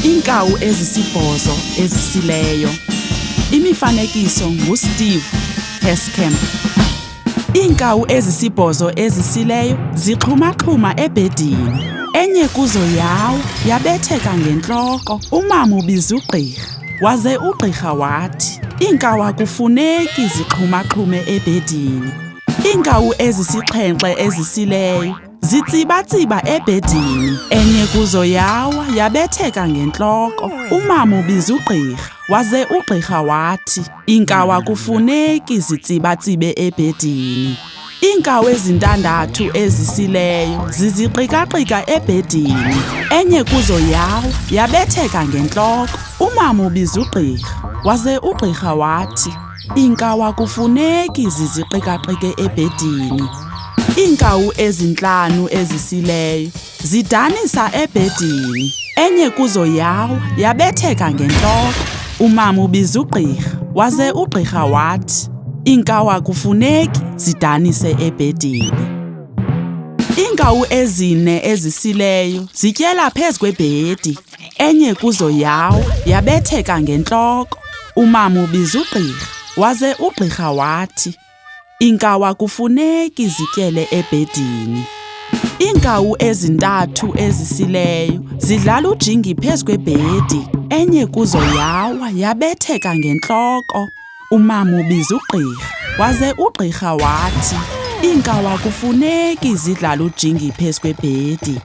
Iinkawu ezisibhozo ezisileyo. Imifanekiso nguSteve Heskamp. Iinkawu ezisibhozo ezisileyo zixhumaxhuma ebhedini. Enye kuzo yawa yabetheka ngentloko. Umama ubiza ugqirha, waze ugqirha wathi, iinkawu akufuneki zixhumaxhume ebhedini. Iinkawu ezisixhenxe ezisileyo zitsibatsiba ebhedini. Enye kuzo yawa yabetheka ngentloko. Umama ubiza ugqirha, waze ugqirha wathi, iinkawu akufuneki zitsibatsibe ebhedini. Iinkawu ezintandathu ezisileyo ziziqikaqika ebhedini. Enye kuzo yawa yabetheka ngentloko. Umama ubiza ugqirha, waze ugqirha wathi, iinkawu akufuneki ziziqikaqike ebhedini. Iinkawu ezintlanu ezisileyo zidanisa ebhedini. Enye kuzo yawa yabetheka ngentloko. Umama ubiza ugqirha, waze ugqirha wathi, iinkawu akufuneki zidanise ebhedini. Iinkawu ezine ezisileyo zityela phezu kwebhedi. Enye kuzo yawa yabetheka ngentloko. Umama ubiza ugqirha, waze ugqirha wathi, iinkawu akufuneki zityele ebhedini. Iinkawu ezintathu ezisileyo zidlala ujingi phezu kwebhedi. Enye kuzo yawa yabetheka ngentloko. Umama ubiza ugqirha, waze ugqirha wathi, iinkawu akufuneki zidlala ujingi phezu kwebhedi.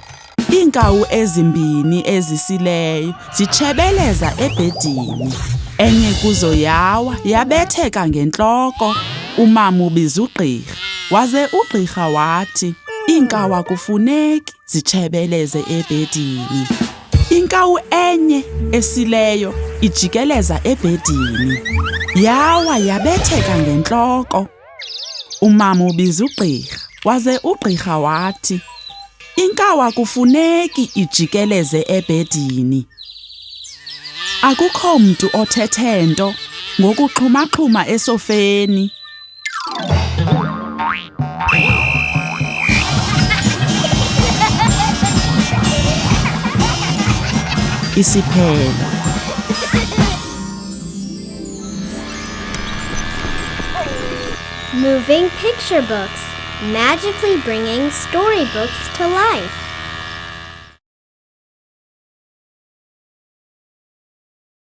Iinkawu ezimbini ezisileyo zitshebeleza ebhedini. Enye kuzo yawa yabetheka ngentloko. Umama ubiza ugqirha, waze ugqirha wathi, iinkawu akufuneki zitshebeleze ebhedini. Inkawu enye esileyo ijikeleza ebhedini. Yawa yabetheka ngentloko. Umama ubiza ugqirha, waze ugqirha wathi, inkawu akufuneki ijikeleze ebhedini. Akukho mntu othethe nto ngokuxhumaxhuma esofeni. Isiphelo. Moving picture books, magically bringing storybooks to life.